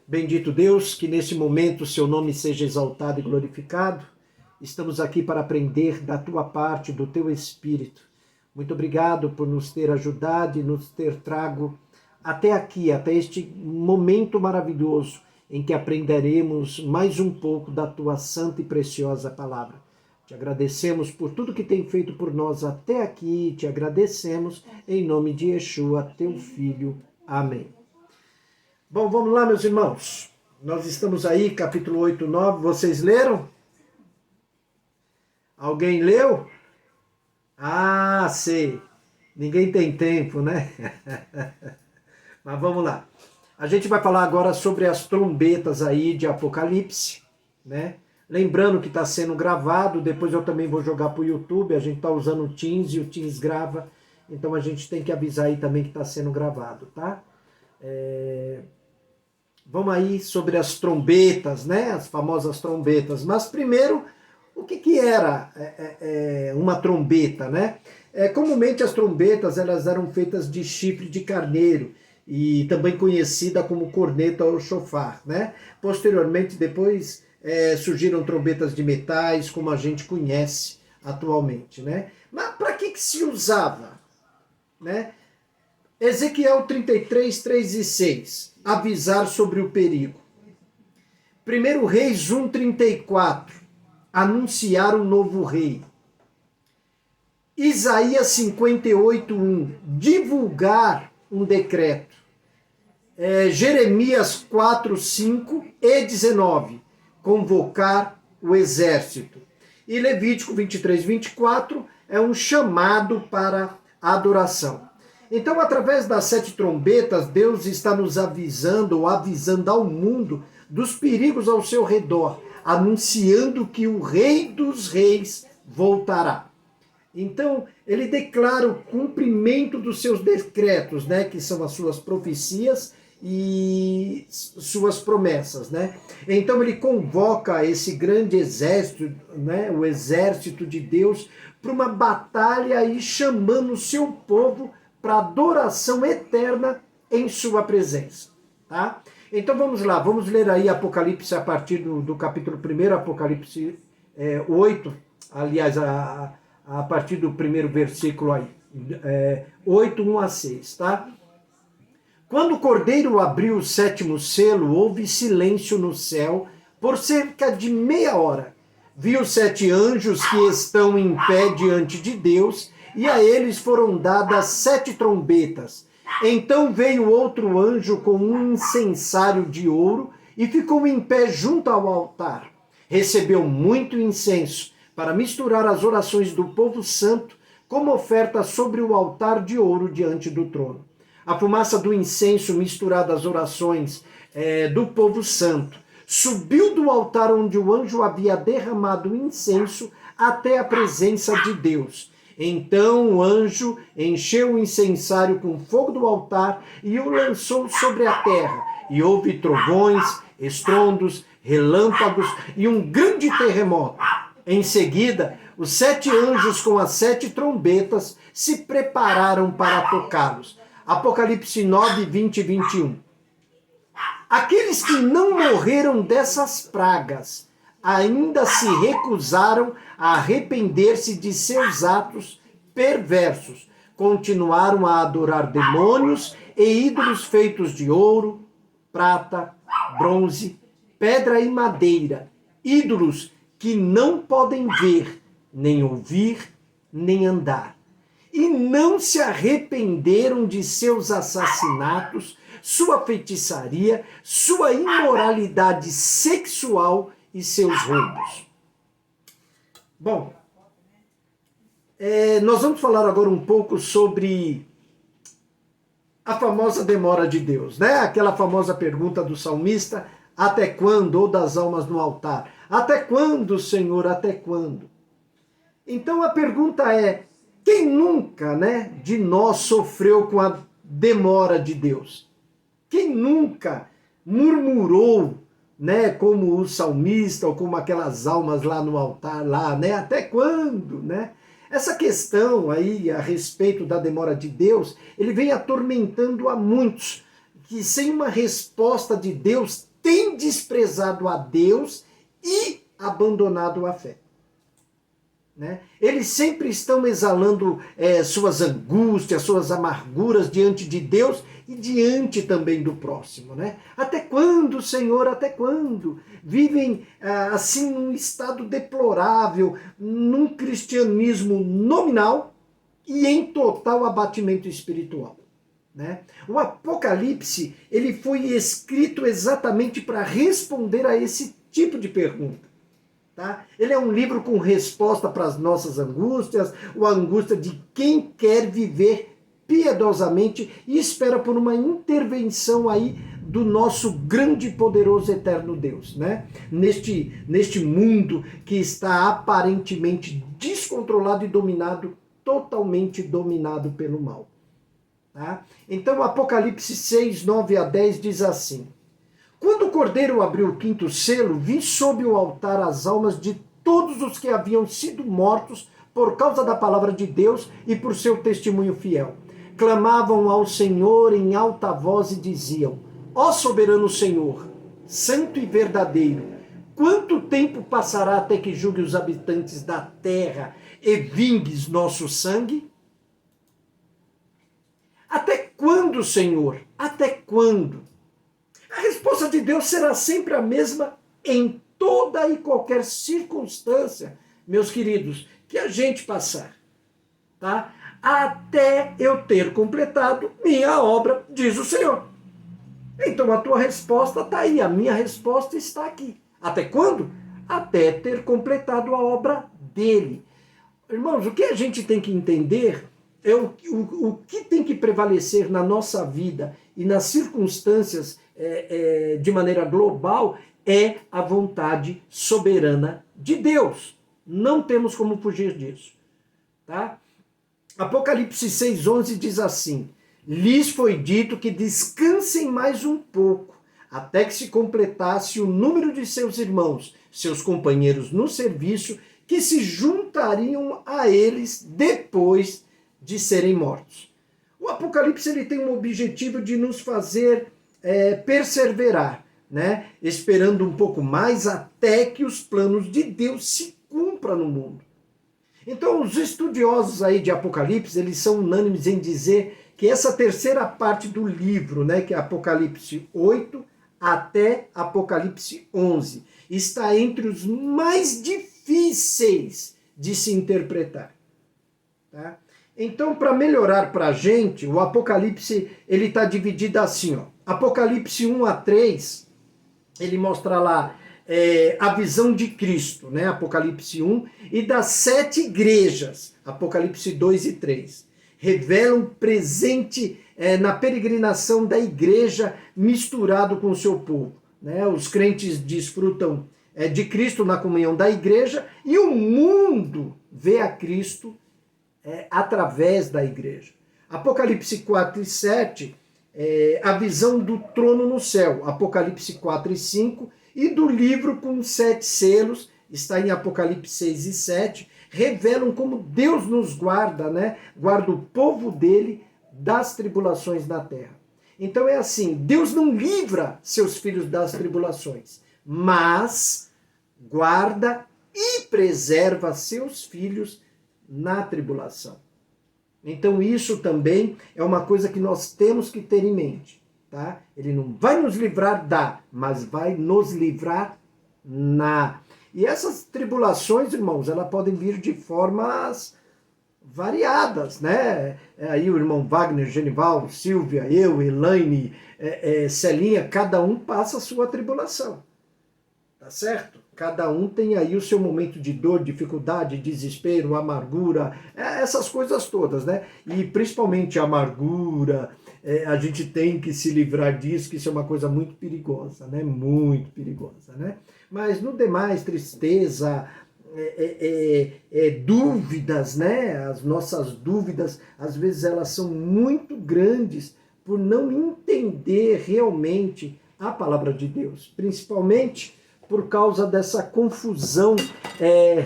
Bendito Deus, que nesse momento o seu nome seja exaltado e glorificado. Estamos aqui para aprender da tua parte, do teu Espírito. Muito obrigado por nos ter ajudado e nos ter trago até aqui, até este momento maravilhoso em que aprenderemos mais um pouco da tua santa e preciosa palavra. Te agradecemos por tudo que tem feito por nós até aqui, te agradecemos em nome de Yeshua, teu Filho. Amém. Bom, vamos lá, meus irmãos. Nós estamos aí, capítulo 8, 9. Vocês leram? Alguém leu? Ah, sei. Ninguém tem tempo, né? Mas vamos lá. A gente vai falar agora sobre as trombetas aí de Apocalipse, né? Lembrando que está sendo gravado, depois eu também vou jogar para o YouTube, a gente está usando o Teams e o Teams grava, então a gente tem que avisar aí também que está sendo gravado, tá? Vamos aí sobre as trombetas, né? As famosas trombetas. Mas primeiro, o que era uma trombeta, né? Comumente as trombetas elas eram feitas de chifre de carneiro e também conhecida como corneta ou chofar, né? Posteriormente, depois surgiram trombetas de metais, como a gente conhece atualmente, né? Mas para que se usava, né? Ezequiel 33, 3 e 6, avisar sobre o perigo. 1 Reis 1, 34, anunciar um novo rei. Isaías 58, 1, divulgar um decreto. Jeremias 4, 5 e 19, convocar o exército. E Levítico 23, 24 é um chamado para a adoração. Então, através das 7 trombetas, Deus está nos avisando ou avisando ao mundo dos perigos ao seu redor, anunciando que o Rei dos Reis voltará. Então, ele declara o cumprimento dos seus decretos, né, que são as suas profecias e suas promessas, né? Então ele convoca esse grande exército, né, o exército de Deus, para uma batalha e chamando o seu povo para adoração eterna em sua presença, tá? Então vamos lá, vamos ler aí Apocalipse a partir do capítulo 1, Apocalipse 8, aliás, a partir do primeiro versículo aí, 8, 1 a 6, tá? Quando o Cordeiro abriu o 7º selo, houve silêncio no céu por cerca de meia hora. Vi os 7 anjos que estão em pé diante de Deus, e a eles foram dadas 7 trombetas. Então veio outro anjo com um incensário de ouro e ficou em pé junto ao altar. Recebeu muito incenso para misturar as orações do povo santo como oferta sobre o altar de ouro diante do trono. A fumaça do incenso misturada às orações do povo santo subiu do altar onde o anjo havia derramado o incenso até a presença de Deus. Então o anjo encheu o incensário com fogo do altar e o lançou sobre a terra. E houve trovões, estrondos, relâmpagos e um grande terremoto. Em seguida, os 7 anjos com as 7 trombetas se prepararam para tocá-los. Apocalipse 9, 20 e 21. Aqueles que não morreram dessas pragas ainda se recusaram a arrepender-se de seus atos perversos. Continuaram a adorar demônios e ídolos feitos de ouro, prata, bronze, pedra e madeira. Ídolos que não podem ver, nem ouvir, nem andar. E não se arrependeram de seus assassinatos, sua feitiçaria, sua imoralidade sexual e seus roubos. Bom, nós vamos falar agora um pouco sobre a famosa demora de Deus, né? Aquela famosa pergunta do salmista, até quando? Ou das almas no altar. Até quando, Senhor, até quando? Então a pergunta é, quem nunca, né, de nós sofreu com a demora de Deus? Quem nunca murmurou, né, como o salmista ou como aquelas almas lá no altar, lá, né? Até quando, né? Essa questão aí a respeito da demora de Deus, ele vem atormentando a muitos, que sem uma resposta de Deus têm desprezado a Deus e abandonado a fé. Né? Eles sempre estão exalando suas angústias, suas amarguras diante de Deus e diante também do próximo. Né? Até quando, Senhor, até quando? Vivem assim num estado deplorável, num cristianismo nominal e em total abatimento espiritual. Né? O Apocalipse ele foi escrito exatamente para responder a esse tipo de pergunta. Tá? Ele é um livro com resposta para as nossas angústias, ou a angústia de quem quer viver piedosamente e espera por uma intervenção aí do nosso grande e poderoso eterno Deus, né? Neste mundo que está aparentemente descontrolado e dominado, totalmente dominado pelo mal. Tá? Então Apocalipse 6, 9 a 10 diz assim: quando o Cordeiro abriu o quinto selo, vi sob o altar as almas de todos os que haviam sido mortos por causa da palavra de Deus e por seu testemunho fiel. Clamavam ao Senhor em alta voz e diziam: ó soberano Senhor, santo e verdadeiro, quanto tempo passará até que julgue os habitantes da terra e vingues nosso sangue? Até quando, Senhor? Até quando? A resposta de Deus será sempre a mesma em toda e qualquer circunstância, meus queridos, que a gente passar, tá? Até eu ter completado minha obra, diz o Senhor. Então a tua resposta está aí, a minha resposta está aqui. Até quando? Até ter completado a obra dele. Irmãos, o que a gente tem que entender é o que tem que prevalecer na nossa vida e nas circunstâncias de maneira global é a vontade soberana de Deus. Não temos como fugir disso. Tá? Apocalipse 6,11 diz assim: lhes foi dito que descansem mais um pouco, até que se completasse o número de seus irmãos, seus companheiros no serviço, que se juntariam a eles depois de serem mortos. O Apocalipse ele tem um objetivo de nos fazer perseverar, né? Esperando um pouco mais até que os planos de Deus se cumpram no mundo. Então, os estudiosos aí de Apocalipse, eles são unânimes em dizer que essa terceira parte do livro, né, que é Apocalipse 8 até Apocalipse 11, está entre os mais difíceis de se interpretar. Tá? Então, para melhorar para a gente, o Apocalipse ele está dividido assim, ó. Apocalipse 1 a 3, ele mostra lá a visão de Cristo, né? Apocalipse 1, e das 7 igrejas, Apocalipse 2 e 3. Revelam presente na peregrinação da igreja misturado com o seu povo. Né? Os crentes desfrutam de Cristo na comunhão da igreja e o mundo vê a Cristo através da igreja. Apocalipse 4 e 7, a visão do trono no céu, Apocalipse 4 e 5, e do livro com 7 selos, está em Apocalipse 6 e 7, revelam como Deus nos guarda, né? Guarda o povo dele das tribulações na terra. Então é assim, Deus não livra seus filhos das tribulações, mas guarda e preserva seus filhos na tribulação. Então isso também é uma coisa que nós temos que ter em mente. Tá? Ele não vai nos livrar da, mas vai nos livrar na. E essas tribulações, irmãos, elas podem vir de formas variadas, né? Aí o irmão Wagner, Genival, Silvia, eu, Elaine, Celinha, cada um passa a sua tribulação. Tá certo? Cada um tem aí o seu momento de dor, dificuldade, desespero, amargura, essas coisas todas, né? E principalmente a amargura, a gente tem que se livrar disso, que isso é uma coisa muito perigosa, né? Muito perigosa, né? Mas no demais, tristeza, dúvidas, né? As nossas dúvidas, às vezes elas são muito grandes por não entender realmente a palavra de Deus, principalmente por causa dessa confusão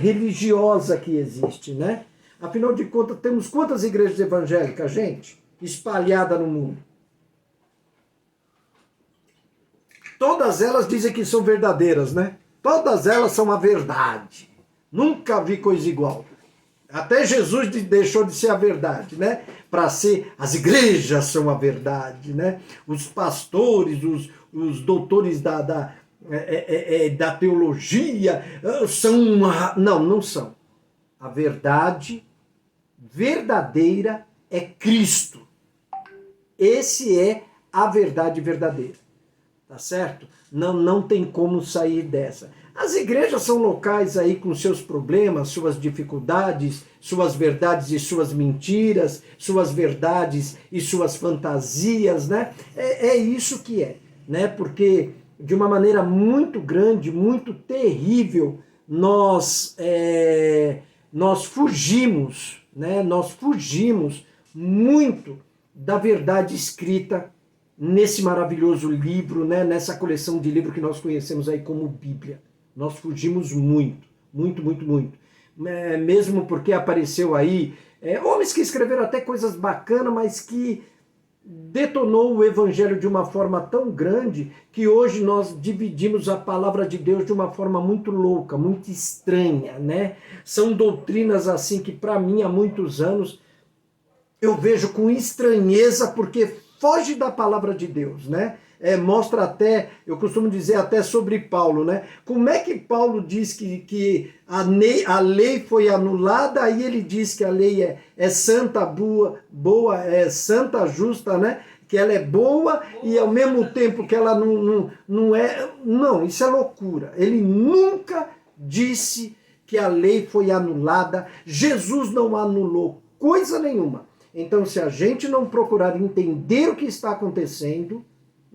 religiosa que existe, né? Afinal de contas, temos quantas igrejas evangélicas, gente? Espalhada no mundo. todas elas dizem que são verdadeiras, né? Todas elas são a verdade. Nunca vi coisa igual. Até Jesus deixou de ser a verdade, né? Para ser, as igrejas são a verdade, né? Os pastores, os doutores da teologia são não são. A verdade verdadeira é Cristo. Esse é a verdade verdadeira. Tá certo? Não tem como sair dessa. As igrejas são locais aí com seus problemas, suas dificuldades, suas verdades e suas mentiras, suas verdades e suas fantasias, né? É isso que é, né? Porque de uma maneira muito grande, muito terrível, nós fugimos, né? Nós fugimos muito da verdade escrita nesse maravilhoso livro, né? Nessa coleção de livros que nós conhecemos aí como Bíblia. Nós fugimos muito, muito, muito, muito. Mesmo porque apareceu aí homens que escreveram até coisas bacanas, mas que detonou o evangelho de uma forma tão grande que hoje nós dividimos a palavra de Deus de uma forma muito louca, muito estranha, né? São doutrinas assim que para mim há muitos anos eu vejo com estranheza porque foge da palavra de Deus, né? Mostra até, eu costumo dizer até sobre Paulo, né? Como é que Paulo diz que a lei foi anulada, aí ele diz que a lei é santa, boa, é santa, justa, né? Que ela é boa e ao mesmo tempo que ela não é... Não, isso é loucura. Ele nunca disse que a lei foi anulada. Jesus não anulou coisa nenhuma. Então, se a gente não procurar entender o que está acontecendo,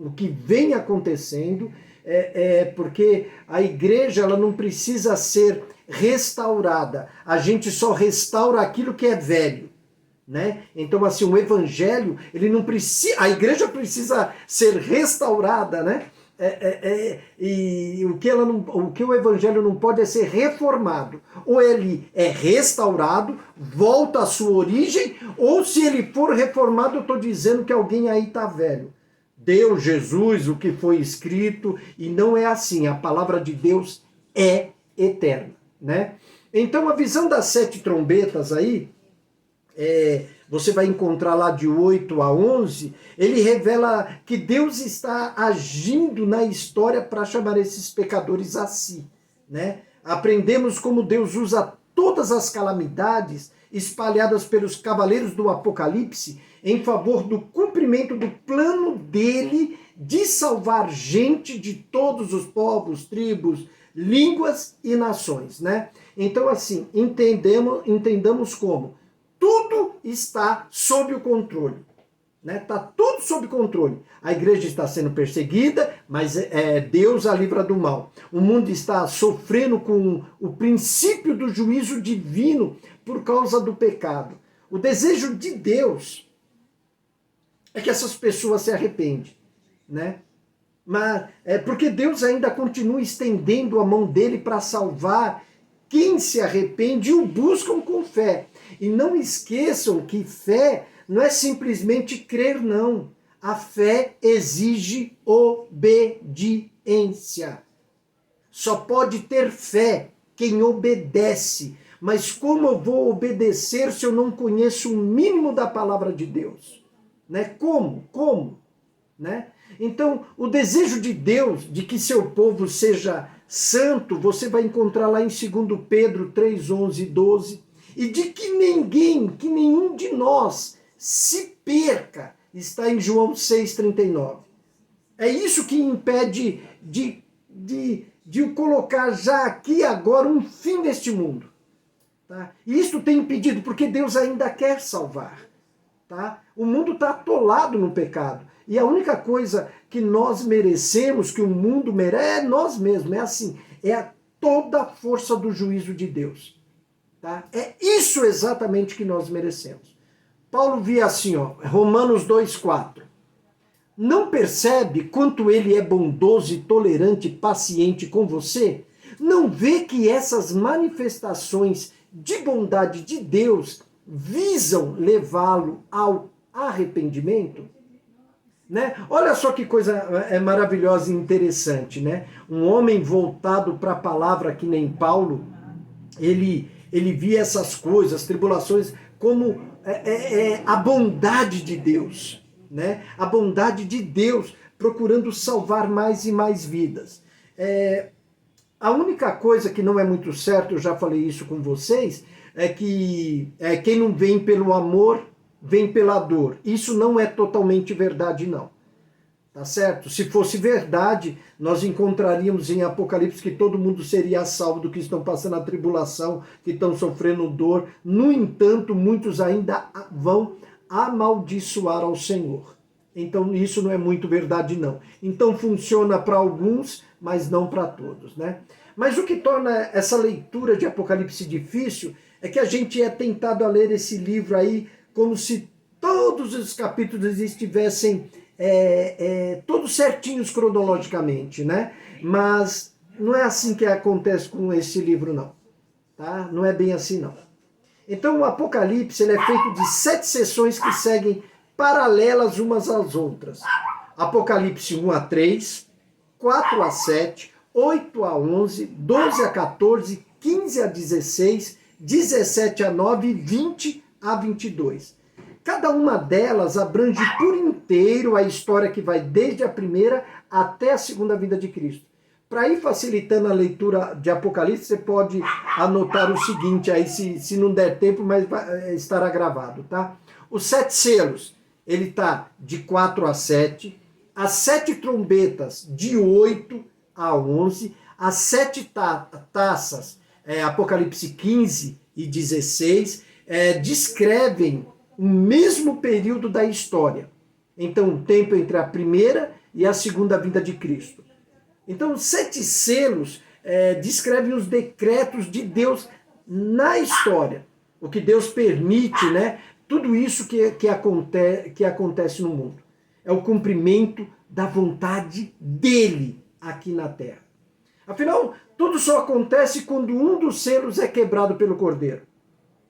o que vem acontecendo, porque a igreja ela não precisa ser restaurada. A gente só restaura aquilo que é velho, né? Então, assim, o evangelho, ele não precisa, a igreja precisa ser restaurada, né? E o que o evangelho não pode é ser reformado. Ou ele é restaurado, volta à sua origem, ou se ele for reformado, eu estou dizendo que alguém aí está velho. Deus, Jesus, o que foi escrito, e não é assim. A palavra de Deus é eterna, né? Então a visão das 7 trombetas aí, você vai encontrar lá de 8 a 11, ele revela que Deus está agindo na história para chamar esses pecadores a si, né? Aprendemos como Deus usa todas as calamidades espalhadas pelos cavaleiros do Apocalipse em favor do cumprimento do plano dele de salvar gente de todos os povos, tribos, línguas e nações, né? Então, assim, entendamos como tudo está sob o controle, né? Está tudo sob controle. A igreja está sendo perseguida, mas Deus a livra do mal. O mundo está sofrendo com o princípio do juízo divino por causa do pecado. O desejo de Deus é que essas pessoas se arrependem, né? Mas porque Deus ainda continua estendendo a mão dele para salvar quem se arrepende e o buscam com fé. E não esqueçam que fé não é simplesmente crer, não. A fé exige obediência. Só pode ter fé quem obedece. Mas como eu vou obedecer se eu não conheço o mínimo da palavra de Deus? Né? Como? Né? Então, o desejo de Deus de que seu povo seja santo, você vai encontrar lá em 2 Pedro 3, 11 e 12, e de que nenhum de nós se perca, está em João 6, 39. É isso que impede de eu colocar já aqui agora um fim neste mundo. Tá? E isso tem impedido, porque Deus ainda quer salvar. Tá? O mundo está atolado no pecado. E a única coisa que nós merecemos, que o mundo merece, é nós mesmos. É assim, toda a força do juízo de Deus. Tá? É isso exatamente que nós merecemos. Paulo via assim, Romanos 2,4. Não percebe quanto ele é bondoso e tolerante e paciente com você? Não vê que essas manifestações de bondade de Deus visam levá-lo ao arrependimento? Né? Olha só que coisa maravilhosa e interessante, né? Um homem voltado para a palavra, que nem Paulo, ele via essas coisas, tribulações, como a bondade de Deus, né? A bondade de Deus procurando salvar mais e mais vidas. A única coisa que não é muito certo, eu já falei isso com vocês, é que quem não vem pelo amor, vem pela dor. Isso não é totalmente verdade, não. Tá certo? Se fosse verdade, nós encontraríamos em Apocalipse que todo mundo seria salvo do que estão passando a tribulação, que estão sofrendo dor. No entanto, muitos ainda vão amaldiçoar ao Senhor. Então, isso não é muito verdade, não. Então, funciona para alguns, mas não para todos, né? Mas o que torna essa leitura de Apocalipse difícil é que a gente é tentado a ler esse livro aí como se todos os capítulos estivessem todos certinhos cronologicamente, né? Mas não é assim que acontece com esse livro, não. Tá? Não é bem assim, não. Então, o Apocalipse ele é feito de 7 sessões que seguem paralelas umas às outras. Apocalipse 1 a 3, 4 a 7, 8 a 11, 12 a 14, 15 a 16, 17 a 9 e 20 a 22. Cada uma delas abrange por inteiro a história que vai desde a primeira até a segunda vinda de Cristo. Para ir facilitando a leitura de Apocalipse, você pode anotar o seguinte, aí se não der tempo, mas estará gravado, tá? Os 7 selos, ele está de 4 a 7, as 7 trombetas de 8 a 11, as 7 taças, Apocalipse 15 e 16, descrevem o mesmo período da história. Então, o tempo entre a primeira e a segunda vinda de Cristo. Então, os 7 selos descrevem os decretos de Deus na história. O que Deus permite, né? Tudo isso que acontece no mundo. É o cumprimento da vontade dele aqui na Terra. Afinal, tudo só acontece quando um dos selos é quebrado pelo Cordeiro.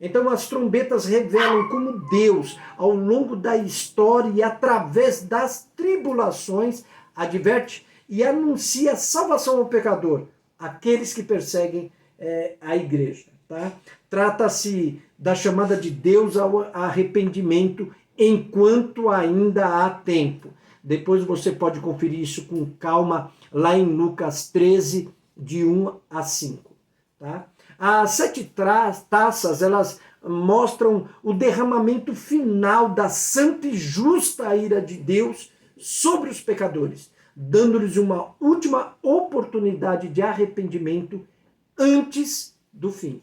Então as trombetas revelam como Deus, ao longo da história e através das tribulações, adverte e anuncia salvação ao pecador, aqueles que perseguem a igreja. Tá? Trata-se da chamada de Deus ao arrependimento enquanto ainda há tempo. Depois você pode conferir isso com calma lá em Lucas 13, de 1 a 5. Tá? As 7 taças, elas mostram o derramamento final da santa e justa ira de Deus sobre os pecadores, dando-lhes uma última oportunidade de arrependimento antes do fim.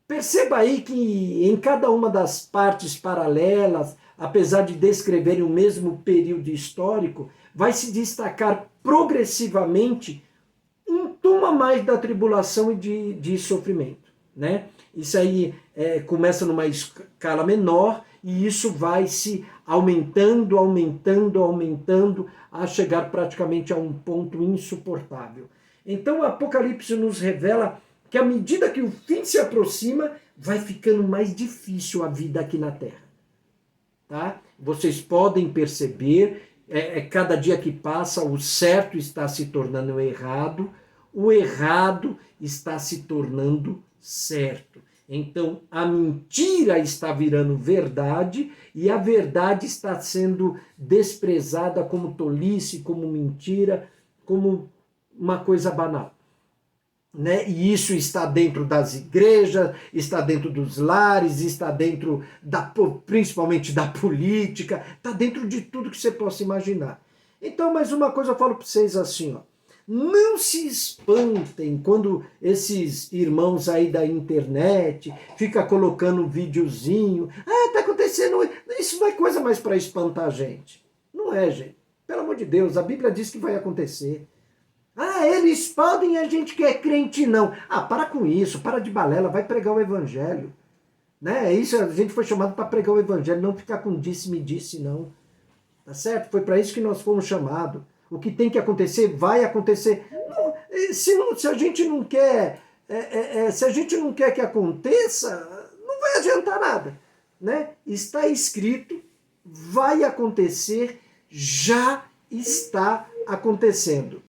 Perceba aí que em cada uma das partes paralelas, apesar de descreverem o mesmo período histórico, vai se destacar progressivamente um tom a mais da tribulação e de sofrimento, né? Isso aí começa numa escala menor e isso vai se aumentando, a chegar praticamente a um ponto insuportável. Então o Apocalipse nos revela que à medida que o fim se aproxima, vai ficando mais difícil a vida aqui na Terra. Tá? Vocês podem perceber, cada dia que passa, o certo está se tornando errado, o errado está se tornando certo. Então, a mentira está virando verdade e a verdade está sendo desprezada como tolice, como mentira, como uma coisa banal. Né? E isso está dentro das igrejas, está dentro dos lares, está dentro principalmente da política, está dentro de tudo que você possa imaginar. Então, mais uma coisa eu falo para vocês assim, ó, não se espantem quando esses irmãos aí da internet ficam colocando um videozinho, tá acontecendo, isso não é coisa mais para espantar a gente. Não é, gente. Pelo amor de Deus, a Bíblia diz que vai acontecer. Eles podem e a gente que é crente não. Para com isso, para de balela, vai pregar o evangelho. Né? Isso, a gente foi chamado para pregar o evangelho, não ficar com disse-me-disse, não. Tá certo? Foi para isso que nós fomos chamados. O que tem que acontecer, vai acontecer. Não, se a gente não quer, se a gente não quer que aconteça, não vai adiantar nada. Né? Está escrito, vai acontecer, já está acontecendo.